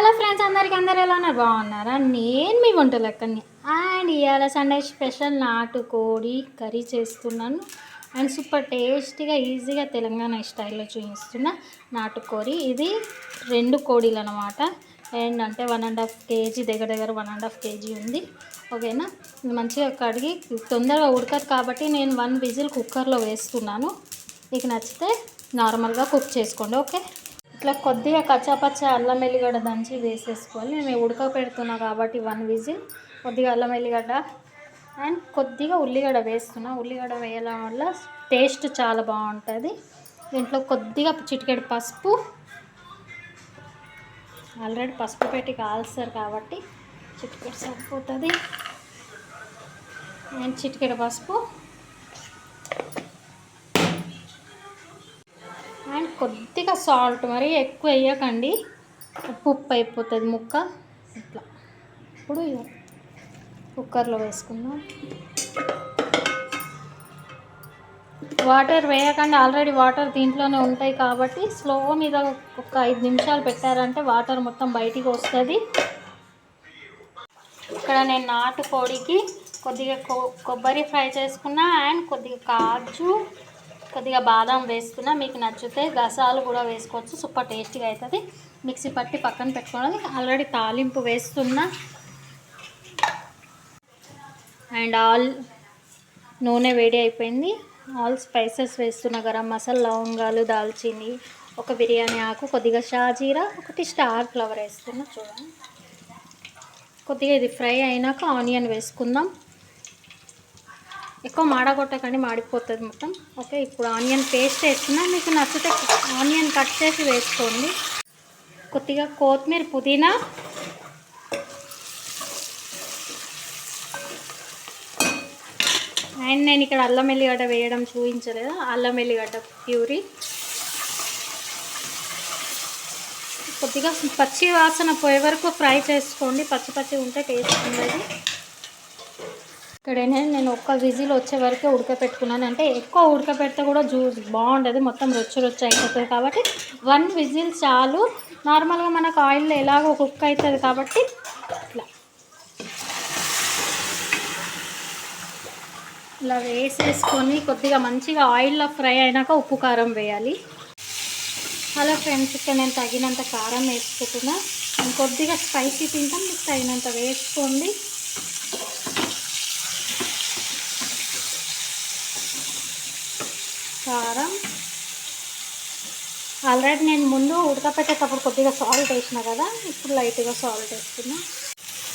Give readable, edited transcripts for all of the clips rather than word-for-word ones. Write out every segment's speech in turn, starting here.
Hello friends, అందరు ఎలా ఉన్నారు? బాగున్నారా? నేను మీ వంట లెక్కని. అండ్ ఇవాళ సండే స్పెషల్ నాటుకోడి కర్రీ చేస్తున్నాను. అండ్ సూపర్ టేస్టీగా ఈజీగా తెలంగాణ స్టైల్లో చూపిస్తున్నా నాటుకోడి. ఇది 2 కోడీలు అనమాట. ఏంటంటే 1.5 kg దగ్గర 1.5 kg ఉంది. ఓకేనా, మంచిగా కడిగి తొందరగా ఉడకదు కాబట్టి నేను 1 విజిల్ కుక్కర్లో వేస్తున్నాను. మీకు నచ్చితే నార్మల్గా కుక్ చేసుకోండి. ఓకే, ఇట్లా కొద్దిగా కచ్చాపచ్చ అల్లం ఎల్లిగడ్డ దంచి వేసేసుకోవాలి. నేను ఉడకపెడుతున్నా కాబట్టి 1 విజిల్. కొద్దిగా అల్లం ఎల్లిగడ్డ అండ్ కొద్దిగా ఉల్లిగడ్డ వేస్తున్నా. ఉల్లిగడ్డ వేయడం వల్ల టేస్ట్ చాలా బాగుంటుంది. దీంట్లో కొద్దిగా చిటికెడు పసుపు, ఆల్రెడీ పసుపు పెట్టి కాల్స్తారు కాబట్టి చిటికెడు సరిపోతుంది. అండ్ చిటికెడు పసుపు అండ్ కొద్దిగా సాల్ట్, మరి ఎక్కువ వేయకండి, ఉప్పు అయిపోతుంది ముక్క. ఇట్లా ఇప్పుడు కుక్కర్లో వేసుకుందాం. వాటర్ వేయకండి, ఆల్రెడీ వాటర్ దీంట్లోనే ఉంటాయి కాబట్టి స్లో మీద ఒక 5 నిమిషాలు పెట్టారంటే వాటర్ మొత్తం బయటికి వస్తుంది. ఇక్కడ నేను నాటుకోడికి కొద్దిగా కొబ్బరి ఫ్రై చేసుకున్నా అండ్ కొద్దిగా కాజు, కొద్దిగా బాదం వేసుకున్నా. మీకు నచ్చితే గసాలు కూడా వేసుకోవచ్చు, సూపర్ టేస్టీగా అవుతుంది. మిక్సీ పట్టి పక్కన పెట్టుకోవాలి. ఆల్రెడీ తాలింపు వేస్తున్నా అండ్ నూనె వేడి అయిపోయింది. ఆల్ స్పైసెస్ వేస్తున్నా. గరం మసాలా, లవంగాలు, దాల్చిని, ఒక బిర్యానీ ఆకు, కొద్దిగా షాజీరా, ఒకటి స్టార్ ఫ్లవర్ వేస్తున్నా. చూడండి, కొద్దిగా ఇది ఫ్రై అయినాక ఆనియన్ వేసుకుందాం. ఎక్కువ మాడగొట్టకండి, మాడిపోతుంది మొత్తం. ఓకే, ఇప్పుడు ఆనియన్ పేస్ట్ వేస్తున్నా. మీకు నచ్చితే ఆనియన్ కట్ చేసి వేసుకోండి. కొద్దిగా కొత్తిమీర, పుదీనా అండ్ నేను ఇక్కడ అల్లం ఎల్లిగడ్డ వేయడం చూపించలేదు. అల్లం ఎల్లిగడ్డ ప్యూరీ, కొద్దిగా పచ్చి వాసన పోయే వరకు ఫ్రై చేసుకోండి. పచ్చి ఉంటే టేస్ట్ ఉండదు. ఇక్కడ నేను 1 విజిల్ వచ్చే వరకే ఉడకపెట్టుకున్నాను. అంటే ఎక్కువ ఉడకపెడితే కూడా జ్యూస్ బాగుండదు, మొత్తం రొచ్చు అయిపోతుంది. కాబట్టి 1 విజిల్ చాలు. నార్మల్గా మనకు ఆయిల్లో ఎలాగో కుక్ అవుతుంది కాబట్టి ఇలా వేసేసుకొని కొద్దిగా మంచిగా ఆయిల్లో ఫ్రై అయినాక ఉప్పు కారం వేయాలి. హలో ఫ్రెండ్స్, ఇక్కడ నేను తగినంత కారం వేసుకుంటున్నా. కొద్దిగా స్పైసీ తింటాం, మీకు తగినంత వేసుకోండి. కారం ఆల్రెడీ నేను ముందు ఉడకపెట్టేటప్పుడు కొద్దిగా సాల్ట్ వేసిన కదా, ఇప్పుడు లైట్గా సాల్ట్ వేస్తున్నా.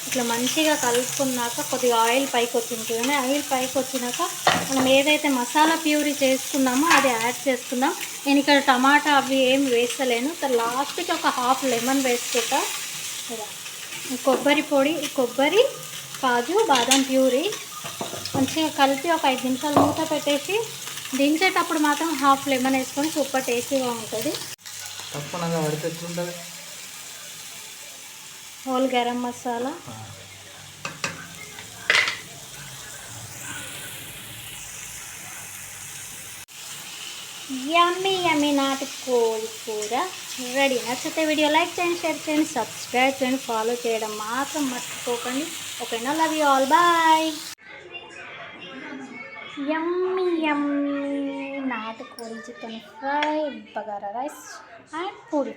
ఇట్లా మంచిగా కలుపుకున్నాక కొద్దిగా ఆయిల్ పైకి వచ్చింది. ఆయిల్ పైకి వచ్చినాక మనం ఏదైతే మసాలా ప్యూరీ చేసుకున్నామో అది యాడ్ చేసుకుందాం. నేను ఇక్కడ టమాటా అవి ఏం వేస్తలేను. లాస్ట్కి ఒక హాఫ్ లెమన్ వేసుకుంటా. కొబ్బరి పొడి, కొబ్బరి, కాజు, బాదం ప్యూరీ మంచిగా కలిపి ఒక 5 నిమిషాలు మూత పెట్టేసి దించేటప్పుడు మాత్రం హాఫ్ లెమన్ వేసుకొని సూపర్ టేస్టీగా ఉంటుంది. హోల్ గరం మసాలా, యమ్మీ నాటుకోడి కూర రెడీ. నచ్చితే వీడియో లైక్ చేయండి, షేర్ చేయండి, సబ్స్క్రైబ్ చేయండి, ఫాలో చేయడం మాత్రం మర్చిపోకండి. ఓకేనా, లవ్ యూ ఆల్, బాయ్. యమ్మీ నాటుకోడి chicken fry, bagara rice and puri.